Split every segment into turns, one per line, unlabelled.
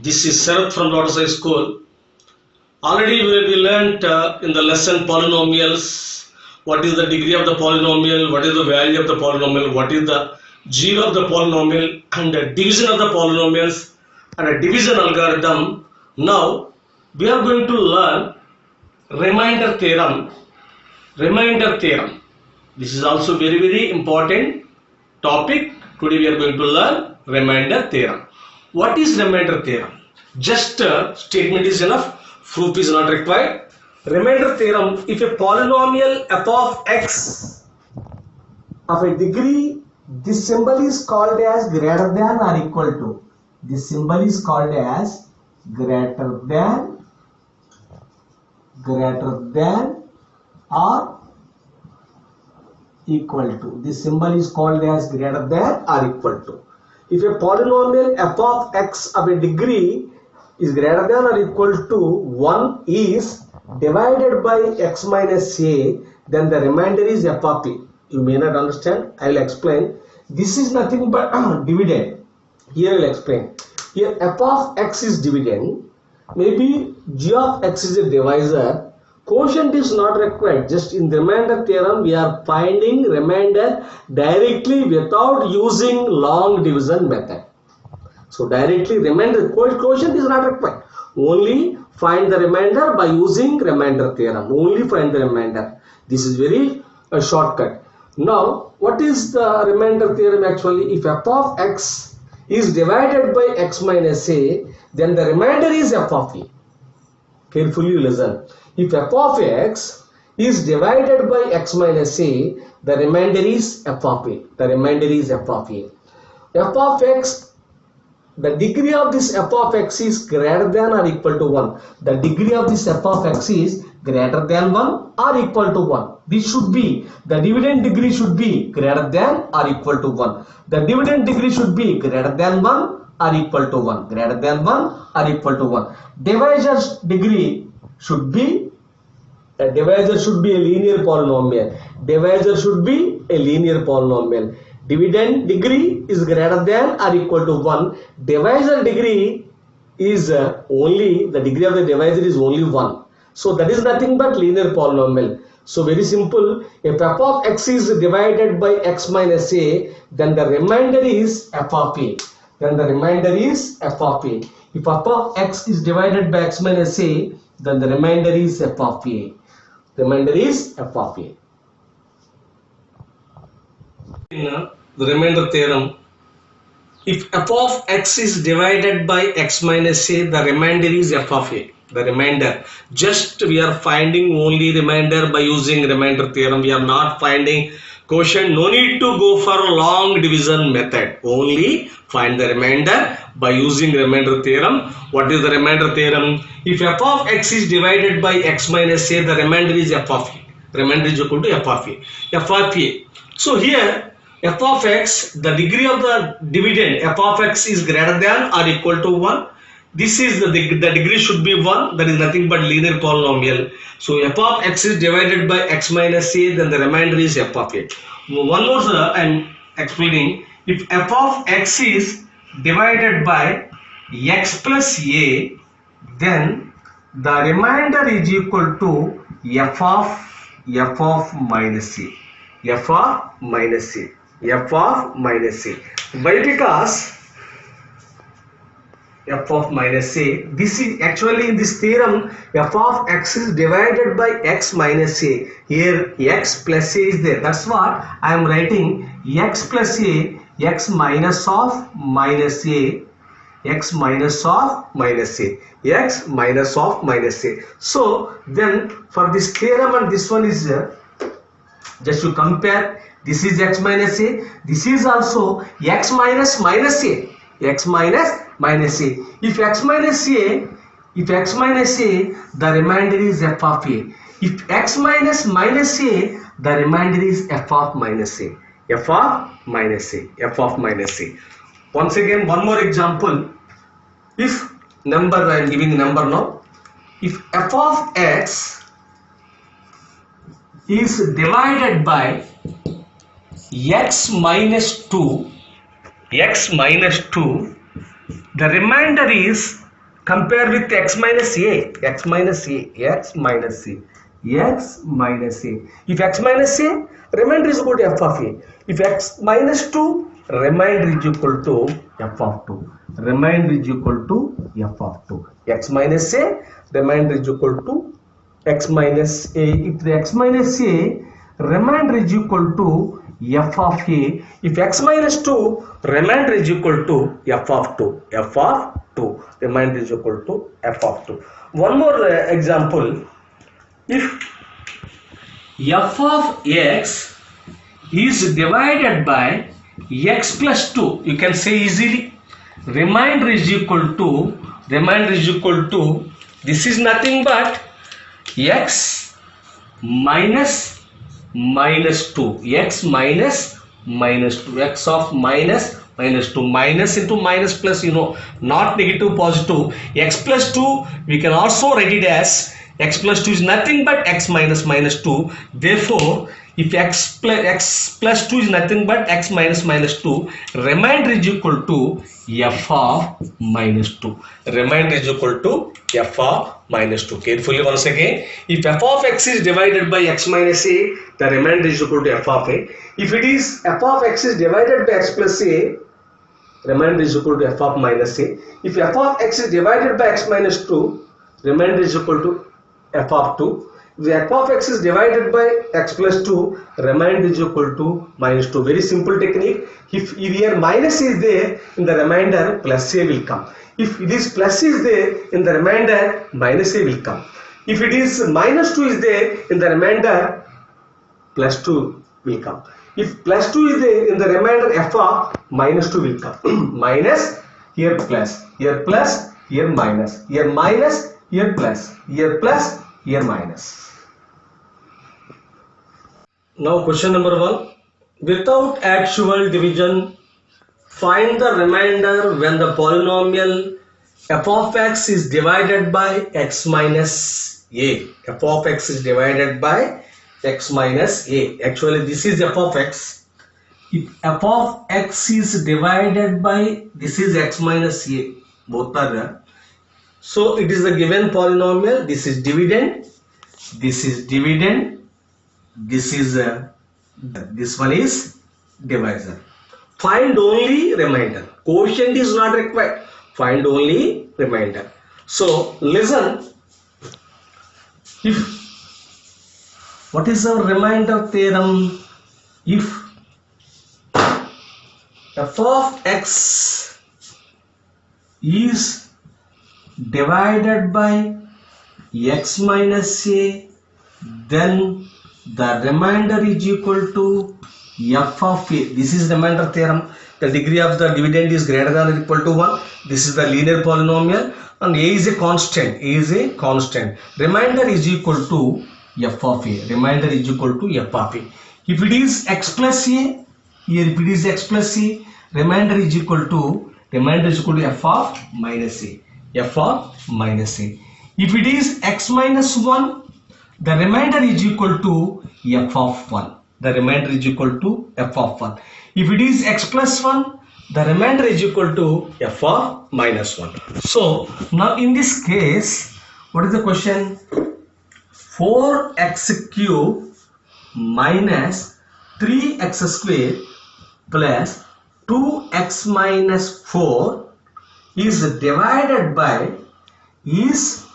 This is Sarath from Lotus High School. Already we learnt in the lesson polynomials, what is the degree of the polynomial, what is the value of the polynomial, what is the zero of the polynomial, and the division of the polynomials and a division algorithm. Now we are going to learn remainder theorem. Remainder theorem. This is also very important topic. Today we are going to learn remainder theorem. What is remainder theorem? Just statement is enough. Proof is not required. Remainder theorem: if a polynomial f of x of a degree, this symbol is called as greater than or equal to. This symbol is called as greater than or equal to. This symbol is called as greater than or equal to. If a polynomial f of x of a degree is greater than or equal to 1 is divided by x minus a, then the remainder is f of a. You may not understand. I will explain. This is nothing but dividend. Here I will explain. Here f of x is dividend. Maybe g of x is a divisor. Quotient is not required. Just in remainder theorem we are finding remainder directly without using long division method. So directly remainder quotient is not required. Only find the remainder by using remainder theorem. Only find the remainder. This is very a shortcut. Now what is the remainder theorem actually? If f of x is divided by x minus a, then the remainder is f of a. Carefully listen. If f of x is divided by x minus a, the remainder is f of a. The remainder is f of a. F of x, the degree of this f of x is greater than or equal to 1. The degree of this f of x is greater than 1 or equal to 1. This should be, the dividend degree should be greater than or equal to 1. The dividend degree should be greater than 1 or equal to 1. Greater than 1 or equal to 1. Divisor's degree should be, a divisor should be a linear polynomial. Divisor should be a linear polynomial. Dividend degree is greater than or equal to 1. Divisor degree is only, the degree of the divisor is only 1. So that is nothing but linear polynomial. So very simple. If f of x is divided by x minus a, then the remainder is f of a. Then the remainder is f of a. If f of x is divided by x minus a, then the remainder is f of a. Remainder is f of a. In the remainder theorem, if f of x is divided by x minus a, the remainder is f of a. The remainder. Just we are finding only remainder by using remainder theorem. We are not finding quotient. No need to go for long division method. Only find the remainder by using remainder theorem. What is the remainder theorem? If f of x is divided by x minus a, the remainder is f of a. Remainder is equal to f of a. F of a. So here f of x, the degree of the dividend f of x is greater than or equal to 1. This is the degree should be 1. That is nothing but linear polynomial. So f of x is divided by x minus a, then the remainder is f of a. One more I am explaining. If f of x is divided by x plus a, then the remainder is equal to f of minus a. F of minus a. F of minus a. Why? Because f of minus a, this is actually in this theorem, f of x is divided by x minus a. Here x plus a is there. That's what I am writing. X plus a, x minus of minus a, x minus of minus a, x minus of minus a. So then for this theorem and this one is just to compare. This is x minus a. This is also x minus minus a. X minus minus a. If x minus a, the remainder is f of a. If x minus minus a, the remainder is f of minus a. F of minus a. F of minus a. Once again, one more example. If number, I am giving number now. If f of x is divided by x minus 2, the remainder is compare with x minus a, x minus a, x minus a, x minus a. If x minus a, remainder is equal to f of a. If x minus 2, remainder is equal to f of 2. Remainder is equal to f of 2. X minus a, remainder is equal to x minus a. If the x minus a, remainder is equal to f of a. If x minus 2, remainder is equal to f of 2. F of 2. Remainder is equal to f of 2. One more example. If f of x is divided by x plus 2, you can say easily remainder is equal to this is nothing but x minus 2, x minus 2, x of minus 2, minus into minus plus, you know, not negative positive. X plus 2 we can also write it as x plus 2 is nothing but x minus 2. Therefore, if x plus 2 is nothing but x minus 2, remainder is equal to f of minus 2. Remainder is equal to f of minus 2. Carefully once again. If f of x is divided by x minus a, the remainder is equal to f of a. If it is f of x is divided by x plus a, remainder is equal to f of minus a. If f of x is divided by x minus 2, remainder is equal to f of 2. If the f of x is divided by x plus 2, remainder is equal to minus 2. Very simple technique. If here minus is there, in the remainder plus a will come. If it is plus is there, in the remainder minus a will come. If it is minus 2 is there, in the remainder plus 2 will come. If plus 2 is there, in the remainder f of minus 2 will come. Minus, here plus, here minus, here minus, here plus, here minus. Now question number 1. Without actual division, find the remainder when the polynomial f of x is divided by x minus a. F of x is divided by x minus a. Actually, this is f of x. If f of x is divided by, this is x minus a. Both are there. So it is a given polynomial. This is dividend. This is dividend. This is this one is divisor. Find only remainder. Quotient is not required. Find only remainder. So listen. If what is our remainder theorem? If f of x is divided by x minus a, then the remainder is equal to f of a. This is remainder theorem. The degree of the dividend is greater than or equal to 1. This is the linear polynomial and a is a constant. A is a constant. Remainder is equal to f of a. Remainder is equal to f of a. If it is x plus a, here if it is x plus a, remainder is equal to f of minus a. F of minus a. If it is x minus 1, the remainder is equal to f of 1. The remainder is equal to f of 1. If it is x plus 1, the remainder is equal to f of minus 1. So now in this case, what is the question? 4x cube minus 3x square plus 2x minus 4 is divided by x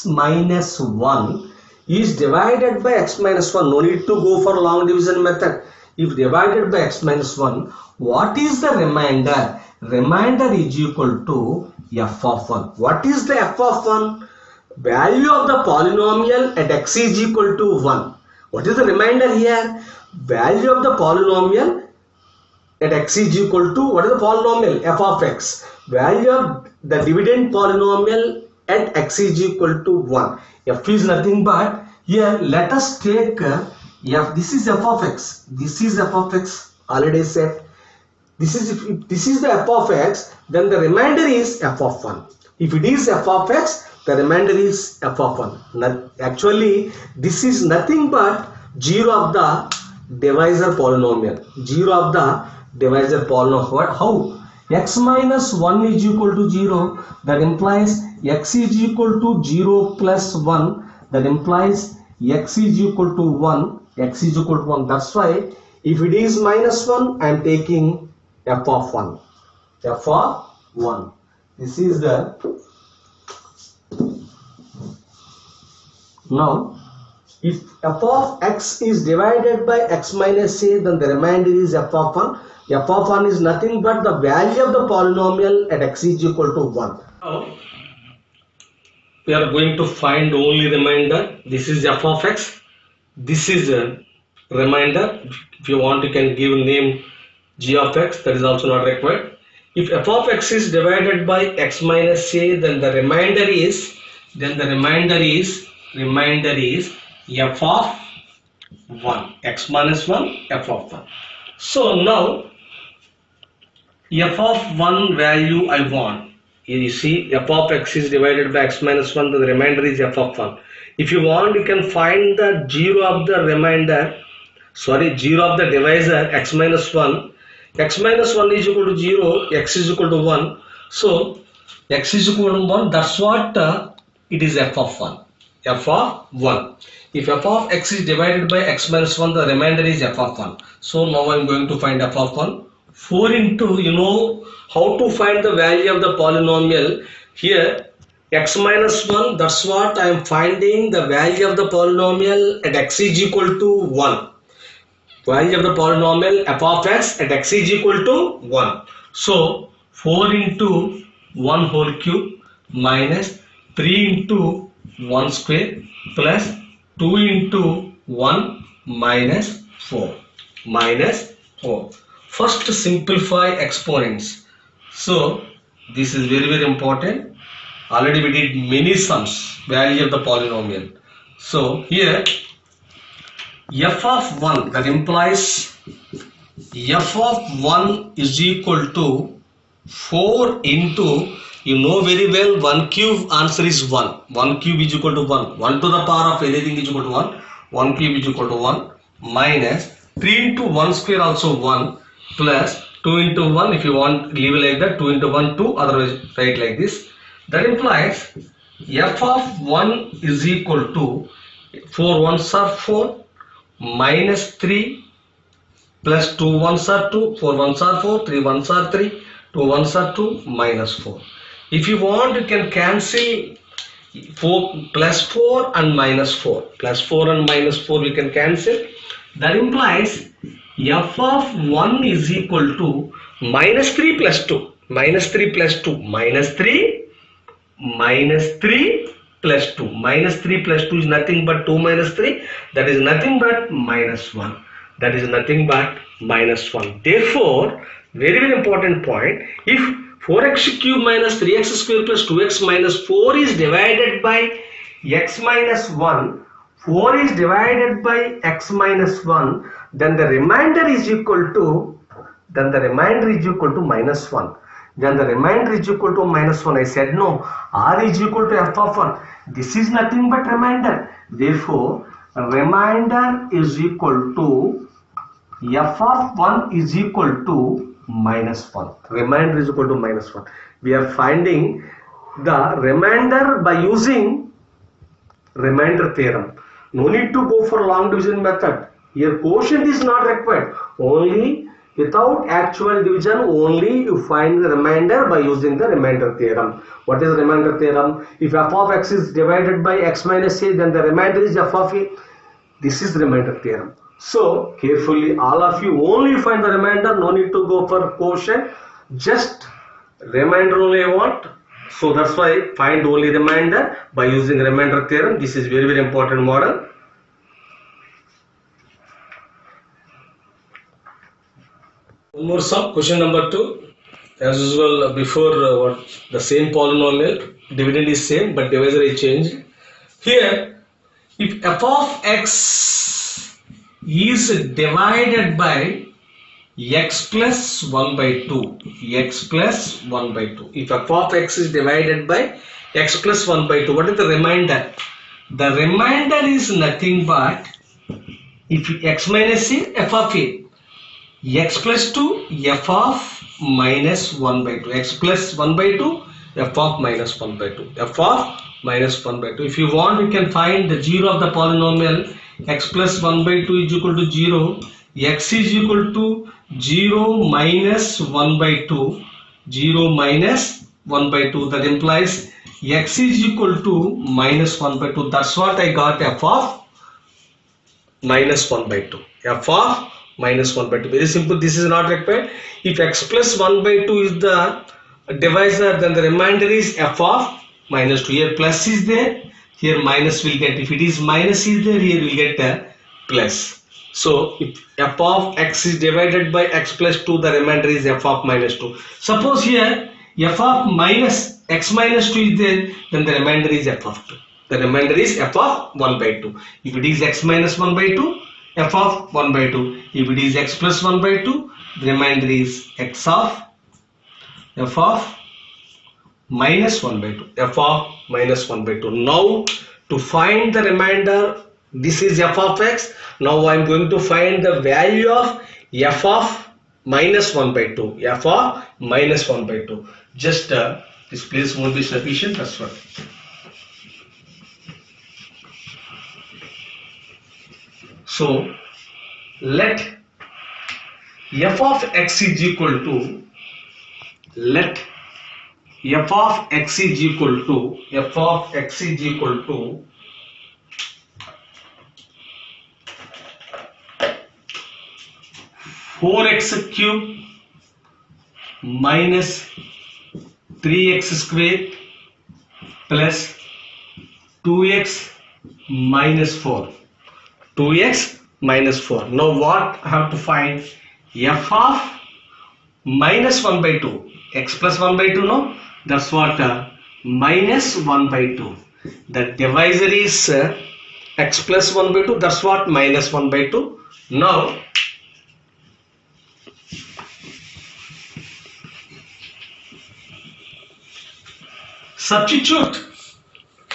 minus 1 is divided by x minus 1. No need to go for long division method. If divided by x minus 1, what is the remainder? Remainder is equal to f of 1. What is the f of 1? Value of the polynomial at x is equal to 1. What is the remainder here? Value of the polynomial at x is equal to, what is the polynomial? F of x. Value of the dividend polynomial at x is equal to 1. F is nothing but, here let us take f. This is f of x. This is f of x. Already said. This is, if this is the f of x, then the remainder is f of 1. If it is f of x, the remainder is f of 1. Actually, this is nothing but 0 of the divisor polynomial. 0 of the divisor polynomial. How? x minus 1 is equal to 0, that implies x is equal to 0 plus 1, that implies x is equal to 1, x is equal to 1. That's why if it is minus 1, I am taking f of 1. F of 1. This is the. Now, if f of x is divided by x minus a, then the remainder is f of 1. F of 1 is nothing but the value of the polynomial at x is equal to 1. Now, we are going to find only remainder. This is f of x. This is a remainder. If you want, you can give name g of x. That is also not required. If f of x is divided by x minus a, then the remainder is f of 1. X minus 1, f of 1. So now f of 1 value I want. You see, f of x is divided by x minus 1, then the remainder is f of 1. If you want, you can find the 0 of the divisor x minus 1. X minus 1 is equal to 0, x is equal to 1. So x is equal to 1, that's what it is f of 1. F of 1. If f of x is divided by x minus 1, the remainder is f of 1. So now I am going to find f of 1. 4 into, you know how to find the value of the polynomial. Here x minus 1, that's what I am finding the value of the polynomial at x is equal to 1. Value of the polynomial f of x at x is equal to 1. So 4 into 1 whole cube minus 3 into 1 square plus 2 into 1 minus 4. First simplify exponents. So this is very important. Already we did many sums, value of the polynomial. So here f of 1, that implies f of 1 is equal to 4 into, you know very well, 1 cube answer is 1. 1 cube is equal to 1. 1 to the power of anything is equal to 1. 1 cube is equal to 1 minus 3 into 1 square also 1 plus 2 into 1, if you want leave it like that, 2 into 1 2, otherwise write like this. That implies f of 1 is equal to 4 ones are 4 minus 3 plus 2 ones are 2, 4 ones are 4, 3 ones are 3, 2 ones are 2 minus 4. If you want, you can cancel 4 plus 4 and minus 4. Plus 4 and minus 4 we can cancel. That implies f of 1 is equal to minus 3 plus 2. Minus 3 plus 2. Minus 3 plus 2. Minus 3 plus 2 is nothing but 2 minus 3. That is nothing but minus 1. That is nothing but minus 1. Therefore, very important point. If 4x cube minus 3x square plus 2x minus 4 is divided by x minus 1, 4 is divided by x minus 1, then the remainder is equal to minus 1. Then the remainder is equal to minus 1. I said no, r is equal to f of 1. This is nothing but remainder. Therefore, remainder is equal to f of 1 is equal to minus 1. Remainder is equal to minus 1. We are finding the remainder by using remainder theorem. No need to go for long division method. Here quotient is not required. Only without actual division, only you find the remainder by using the remainder theorem. What is the remainder theorem? If f of x is divided by x minus a, then the remainder is f of a. This is the remainder theorem. So carefully, all of you only find the remainder. No need to go for quotient. Just remainder only I want. So that's why find only remainder by using remainder theorem. This is very important model. One more sum, question number 2. As usual, before the same polynomial, dividend is same, but divisor is changed. Here, if f of x is divided by x plus 1 by 2, x plus 1 by 2. If f of x is divided by x plus 1 by 2, what is the remainder? The remainder is nothing but, if x minus a, f of a, x plus 2, f of minus 1 by 2, x plus 1 by 2, f of minus 1 by 2, f of minus 1 by 2. If you want, you can find the 0 of the polynomial. X plus 1 by 2 is equal to 0, x is equal to 0 minus 1 by 2, 0 minus 1 by 2, that implies x is equal to minus 1 by 2. That's what I got, f of minus 1 by 2, f of minus 1 by 2. Very simple, this is not required. If x plus 1 by 2 is the divisor, then the remainder is f of minus 2. Here plus is there, here minus will get. If it is minus is there, here will get a plus. So if f of x is divided by x plus 2, the remainder is f of minus 2. Suppose here f of minus x minus 2 is there, then the remainder is f of 2. The remainder is f of 1 by 2. If it is x minus 1 by 2, f of 1 by 2. If it is x plus 1 by 2, the remainder is x of f of minus 1 by 2, f of minus 1 by 2. Now to find the remainder, this is f of x. Now I am going to find the value of f of minus 1 by 2, f of minus 1 by 2. Just this place won't be sufficient, that's what. So let f of x is equal to, let f of x is equal to, f of x is equal to 4x cube minus 3x square plus 2x minus 4. 2x minus 4. Now what I have to find? F of minus 1 by 2. X plus 1 by 2, no? That's what minus 1 by 2. The divisor is x plus 1 by 2. That's what minus 1 by 2. Now substitute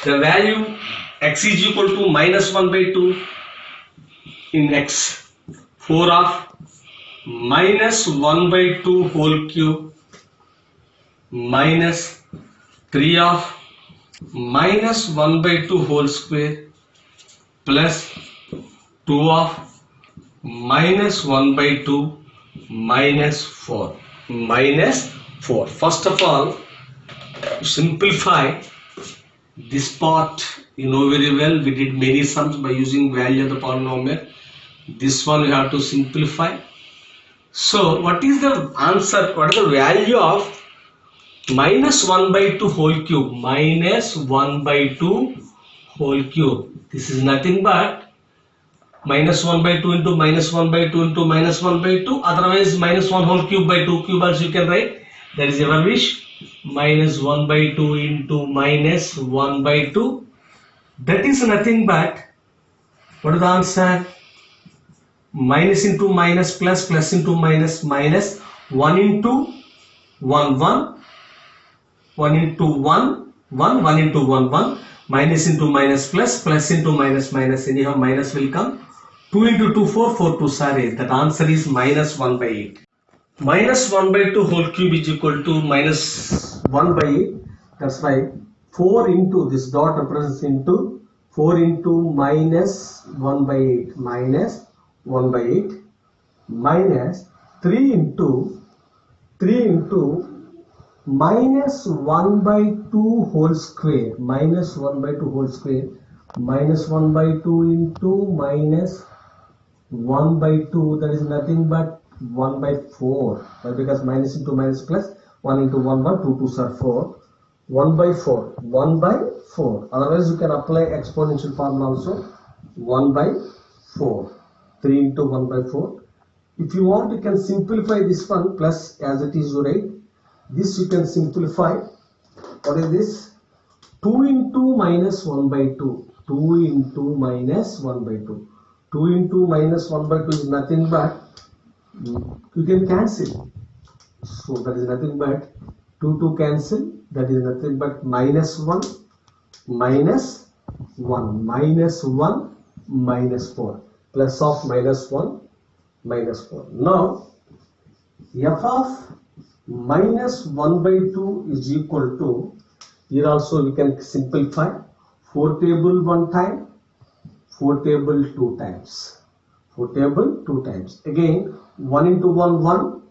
the value x is equal to minus 1 by 2 in x. 4 of minus 1 by 2 whole cube minus 3 of minus 1 by 2 whole square plus 2 of minus 1 by 2 minus 4. Minus 4. First of all, simplify this part. You know very well, we did many sums by using value of the polynomial. This one you have to simplify. So what is the answer? What is the value of minus 1 by 2 whole cube? Minus 1 by 2 whole cube. This is nothing but minus 1 by 2 into minus 1 by 2 into minus 1 by 2. Otherwise minus 1 whole cube by 2 cube also you can write. That is your wish. Minus 1 by 2 into minus 1 by 2. That is nothing but, what is the answer? Minus into minus plus, plus into minus, minus 1 into 1, 1, 1 into 1, 1, 1 into 1, 1, minus into minus plus, plus into minus, minus, anyhow minus will come. 2 into 2, 4, 4 2 are 8. That answer is minus 1 by 8. Minus 1 by 2 whole cube is equal to minus 1 by 8. That's why 4 into this dot represents into 4 into minus 1 by 8, minus 1 by 8, minus 3 into minus 1 by 2 whole square, minus 1 by 2 whole square, minus 1 by 2 into minus 1 by 2, that is nothing but 1 by 4. Why? Because minus into minus plus, 1 into 1, 1, 2 2s are 4. 1 by 4, 1 by 4. Otherwise you can apply exponential formula also. 1 by 4. 3 into 1 by 4. If you want, you can simplify this one plus as it is, you write. This you can simplify. What is this? 2 into minus 1 by 2. 2 into minus 1 by 2. 2 into minus 1 by 2 is nothing but, you can cancel. So that is nothing but 2 to cancel. That is nothing but minus 1, minus 1, minus 1, minus 4. Plus of minus 1, minus 4. Now f of minus 1 by 2 is equal to, here also we can simplify, 4 table 1 time, 4 table 2 times, 4 table 2 times. Again 1 into 1 1,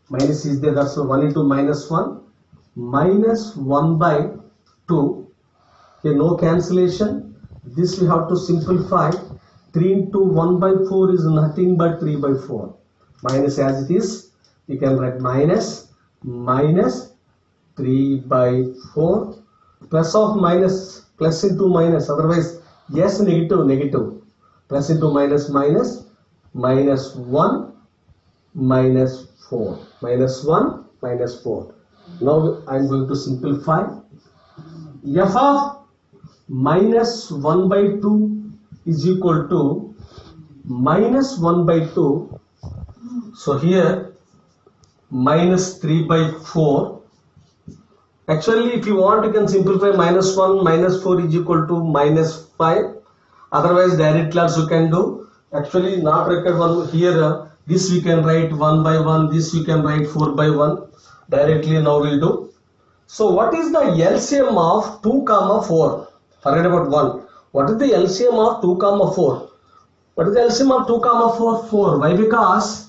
minus is there, that's 1 into minus 1, minus 1 by 2. Okay, no cancellation. This we have to simplify. 3 into 1 by 4 is nothing but 3 by 4. Minus as it is, you can write minus 3 by 4. Plus of minus, plus into minus, otherwise yes, negative. Plus into minus, minus 1, minus 4. Minus 1, minus 4. Now I am going to simplify. F of minus 1 by 2 is equal to minus 1 by 2. So here minus 3 by 4. Actually, if you want, you can simplify minus 1, minus 4 is equal to minus 5. Otherwise, directly also you can do. Actually, not required one here. This we can write 1 by 1. This we can write 4 by 1. Directly now we'll do. So, what is the LCM of 2, 4? Forget about 1. What is the LCM of 2, 4? What is the LCM of 2, 4? 4. Why? Because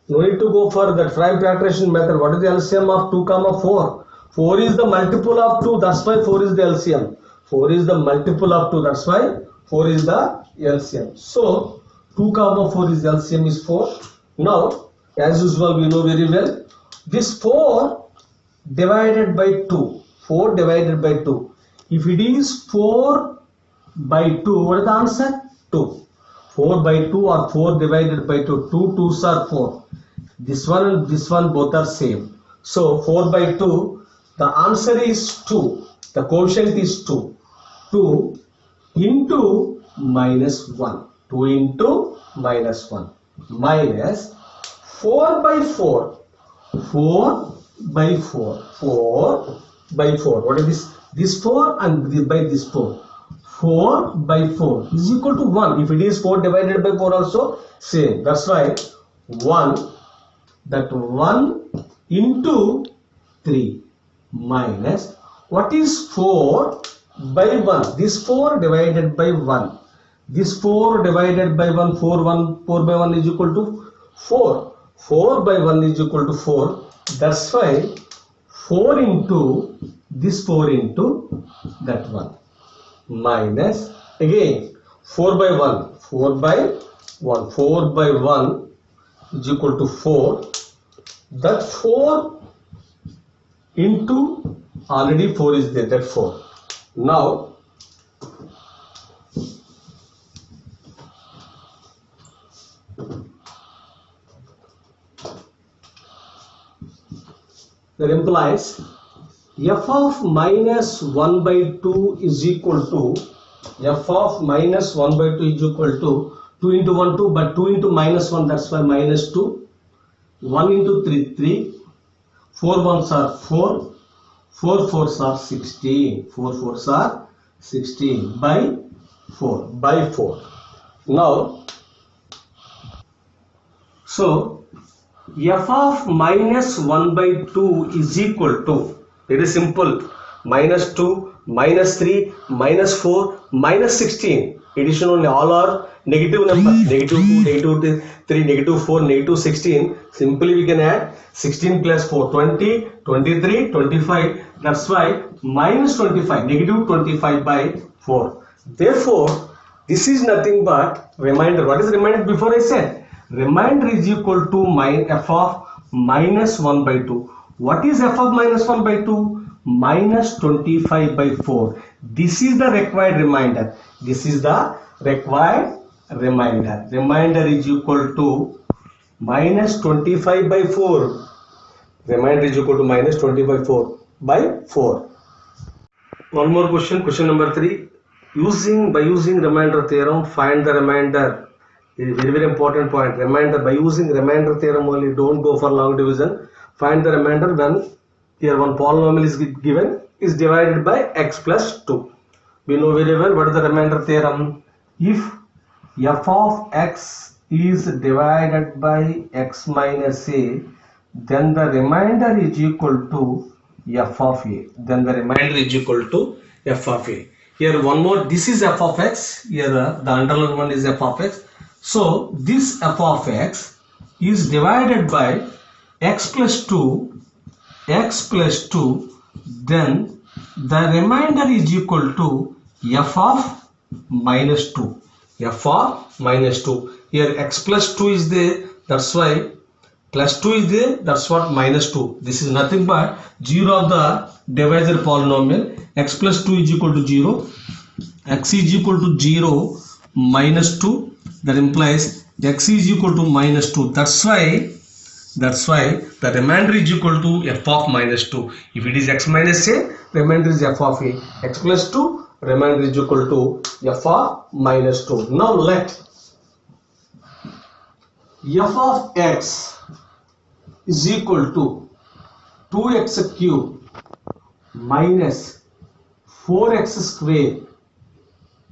no need to go for that prime factorization method. What is the LCM of 2, 4? 4 is the multiple of 2. That's why 4 is the LCM. 4 is the multiple of 2. That's why 4 is the LCM. So 2, 4 is LCM is 4. Now, as usual, we know very well. This 4 divided by 2. 4 divided by 2. If it is 4 by 2, what is the answer? 2. 4 by 2 or 4 divided by 2. 2 2s are 4. This one and this one both are same. So 4 by 2, the answer is 2. The quotient is 2. 2 into minus 1. 2 into minus 1. Minus 4 by 4. 4 by 4. 4 by 4. What is this? This 4 and by this 4. 4 by 4 is equal to 1. If it is 4 divided by 4 also same. That's why 1, that 1 into 3 minus, what is 4 by 1? This 4 divided by 1. This 4 divided by 1, 4 by 1 is equal to 4. 4 by 1 is equal to 4. That's why 4 into this 4 into that 1. Minus again 4 by 1. 4 by 1. 4 by 1 is equal to 4. That 4 into already 4 is there. That 4. Now that implies f of minus 1 by 2 is equal to, f of minus 1 by 2 is equal to 2 into 1 2, but 2 into minus 1, that's why minus 2. 1 into 3 3. 4 ones are 4. 4 fours are 16. 4 fours are 16 by 4. By 4. Now, so f of minus 1 by 2 is equal to, very simple, minus 2, minus 3, minus 4, minus 16. Addition only, all are negative numbers. Negative 2, negative 3, negative 4, negative 16. Simply we can add 16 plus 4, 20, 23, 25. That's why minus 25, negative 25 by 4. Therefore, this is nothing but remainder. What is remainder? Before I said, remainder is equal to f of minus 1 by 2. What is f of minus 1 by 2? Minus 25 by 4. This is the required remainder. This is the required remainder. Remainder is equal to minus 25 by 4. Remainder is equal to minus 25 by 4. One more question. Question number 3. By using remainder theorem, find the remainder. Very, very important point. Remainder, by using remainder theorem only, don't go for long division. Find the remainder when here one polynomial is given, is divided by x plus 2. We know very well what is the remainder theorem. If f of x is divided by x minus a, then the remainder is equal to f of a. Then the remainder is equal to f of a. Here one more, this is f of x. Here the underlined one is f of x. So this f of x is divided by x plus 2, then the remainder is equal to f of minus 2. F of minus 2. Here x plus 2 is there, that's why plus 2 is there, that's what minus 2. This is nothing but 0 of the divisor polynomial. X plus 2 is equal to 0. X is equal to 0 minus 2. That implies x is equal to minus 2. That's why the remainder is equal to f of minus 2. If it is x minus a, remainder is f of a. X plus 2, remainder is equal to f of minus 2. Now let f of x is equal to 2x cube minus 4x square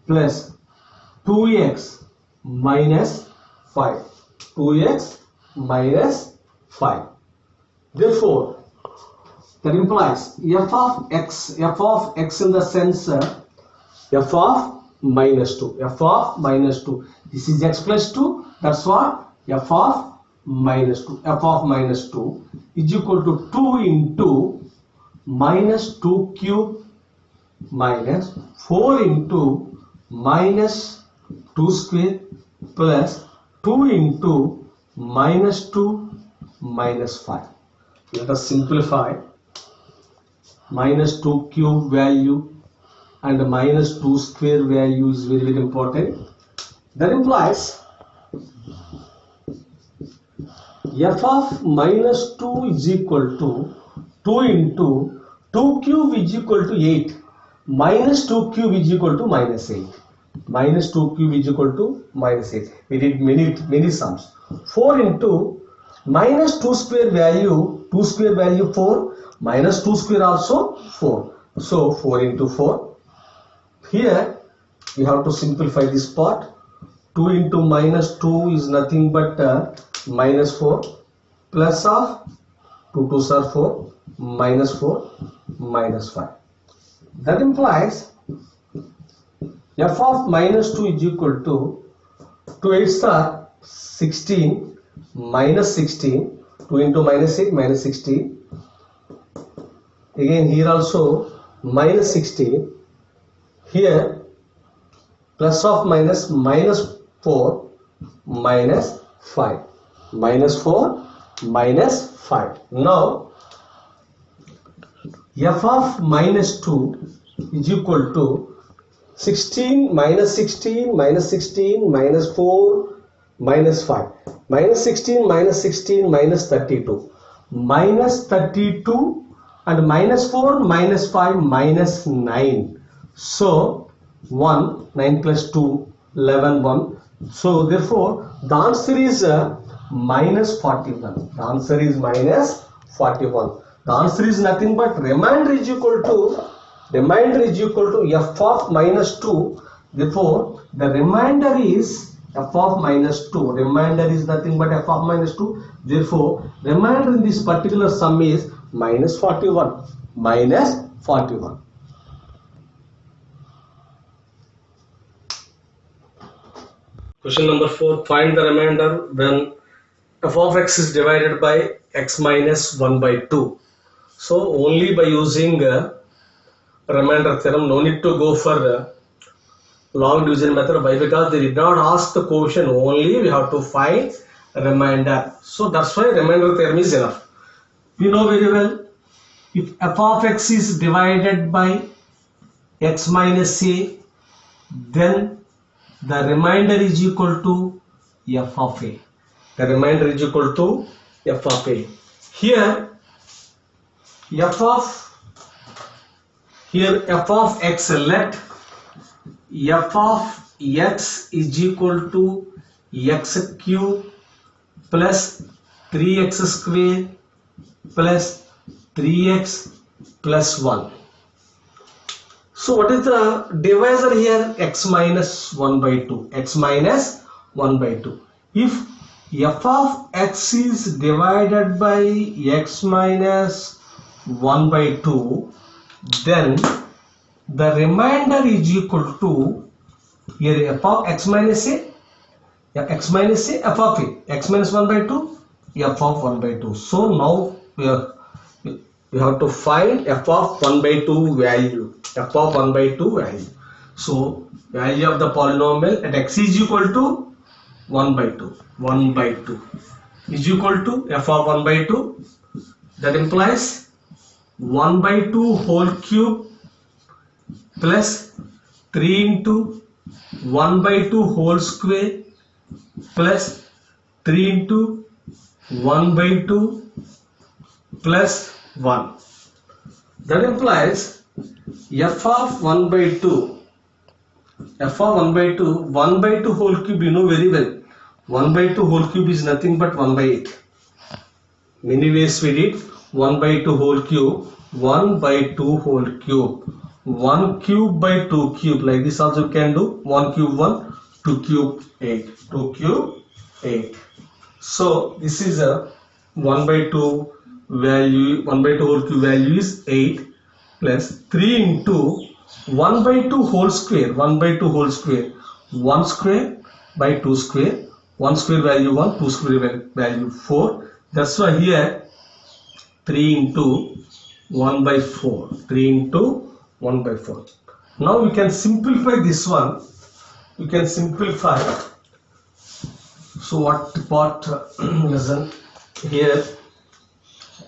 plus 2x minus 5. 2x minus 5. Therefore, that implies f of x in the sense f of minus 2. F of minus 2. This is x plus 2. That's what f of minus 2. F of minus 2 is equal to 2 into minus 2 cube minus 4 into minus 2 square plus 2 into minus 2 minus 5. Let us simplify. Minus 2 cube value and minus 2 square value is very important. That implies f of minus 2 is equal to 2 into 2 cube is equal to 8. Minus 2 cube is equal to minus 8. Minus 2 cube is equal to minus 8. We did many sums. 4 into minus 2 square value, 2 square value 4, minus 2 square also 4. So 4 into 4. Here we have to simplify this part. 2 into minus 2 is nothing but minus 4 plus of 2 2s are 4 minus 4 minus 5. That implies f of minus 2 is equal to 2 8s are 16 minus 16. 2 into minus 8 minus 16. Again here also minus 16. Here plus of minus minus 4 minus 5. Minus 4 minus 5. Now f of minus 2 is equal to 16 minus 16 minus 16 minus 4 minus 5. Minus 16 minus 16 minus 32. Minus 32 and minus 4 minus 5 minus 9. So 1, 9 plus 2, 11, 1. So therefore the answer is minus 41. The answer is minus 41. The answer is nothing but remainder is equal to f of minus 2. Therefore the remainder is f of minus 2. Remainder is nothing but f of minus 2. Therefore remainder in this particular sum is minus 41. Minus 41. Question number 4. Find the remainder when f of x is divided by x minus 1 by 2. So only by using remainder theorem, no need to go for long division method. Why? Because they did not ask the quotient, only we have to find remainder. So that's why remainder theorem is enough. We know very well, if f of x is divided by x minus a, then the remainder is equal to f of a. The remainder is equal to f of a. Here f of x, let f of x is equal to x cube plus 3x square plus 3x plus 1. So what is the divisor here? X minus 1 by 2. X minus 1 by 2. If f of x is divided by x minus 1 by 2, then the remainder is equal to here f of x minus a, x minus a, f of a, x minus 1 by 2, f of 1 by 2. So now we have to find f of 1 by 2 value, f of 1 by 2 value. So value of the polynomial at x is equal to 1 by 2, 1 by 2 is equal to f of 1 by 2, that implies 1 by 2 whole cube plus 3 into 1 by 2 whole square plus 3 into 1 by 2 plus 1. That implies f of 1 by 2, f of 1 by 2, 1 by 2 whole cube you know very well. 1 by 2 whole cube is nothing but 1 by 8. Many ways we did 1 by 2 whole cube, 1 by 2 whole cube, 1 cube by 2 cube, like this also you can do 1 cube 1, 2 cube 8, 2 cube 8. So this is a 1 by 2 value, 1 by 2 whole cube value is 8 plus 3 into 1 by 2 whole square, 1 by 2 whole square, 1 square by 2 square, 1 square value 1, 2 square value 4. That's why here 3 into 1 by 4, 3 into 1 by 4. Now we can simplify this one. You can simplify. So what part listen here,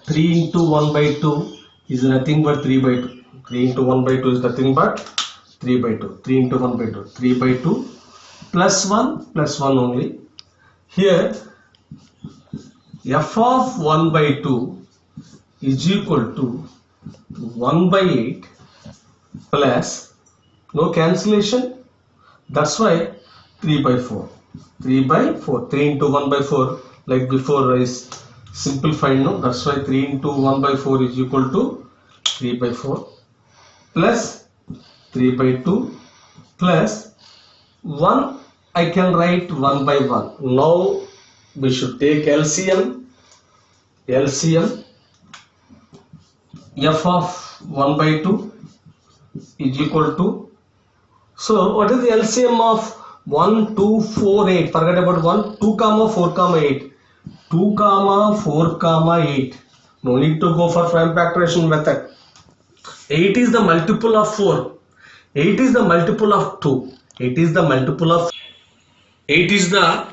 3 into 1 by 2 is nothing but 3 by 2. 3 into 1 by 2 is nothing but 3 by 2. 3 into 1 by 2, 3 by 2 plus 1 only. Here f of 1 by 2 is equal to 1 by 8 plus, no cancellation, that's why 3 by 4. 3 by 4, 3 into 1 by 4, like before is simplified, no? That's why 3 into 1 by 4 is equal to 3 by 4 plus 3 by 2 plus 1. I can write 1 by 1. Now we should take LCM. LCM f of 1 by 2 is equal to, so what is the LCM of 1, 2, 4, 8? Forget about 1, 2, 4, 8. 2, 4, 8. No need to go for prime factorization method. 8 is the multiple of 4. 8 is the multiple of 2. 8 is the multiple of 8 is the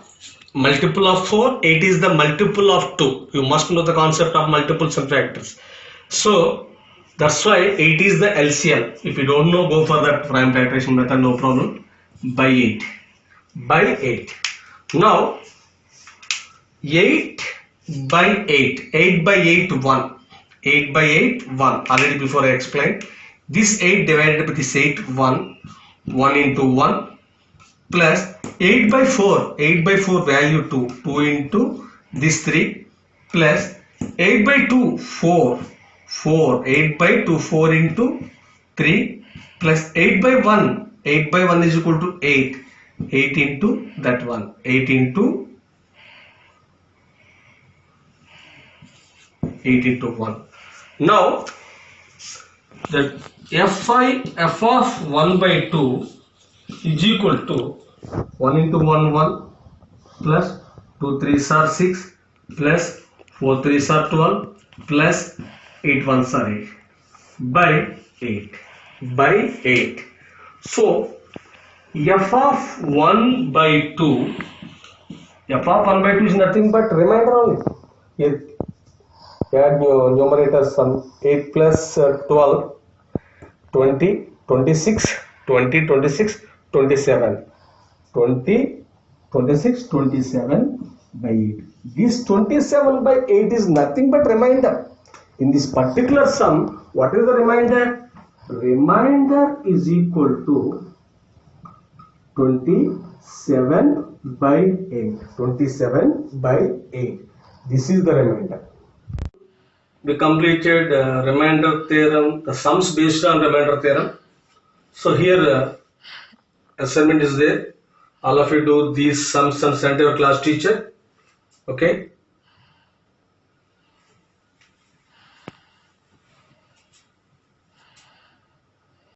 multiple of 4. 8 is the multiple of 2. You must know the concept of multiples and factors. So that's why 8 is the LCM. If you don't know, go for that prime factorization method, no problem. By 8. By 8. Now 8 by 8. 8 by 8 1. 8 by 8 1. Already before I explained. This 8 divided by this 8 1. 1 into 1 plus 8 by 4. 8 by 4 value 2. 2 into this 3 plus 8 by 2 4. 4. 8 by 2 4 into 3 plus 8 by 1. 8 by 1 is equal to 8. 8 into that one. 8 into 1. Now the f of 1 by 2 is equal to 1 into 1 1 plus 2 3s are 6 plus 4 3s are 12 plus 8 1s are 8 by 8 by 8. So f of 1 by 2, f of 1 by 2 is nothing but remainder only. Here add numerator sum, 8 plus 12, 20, 26, 20, 26, 27, 20, 26, 27 by 8. This 27 by 8 is nothing but remainder. In this particular sum, what is the remainder? Remainder is equal to 27 by 8. 27 by 8. This is the remainder. We completed remainder theorem, the sums based on remainder theorem. So here assignment is there. All of you do these sums and send your class teacher. Okay.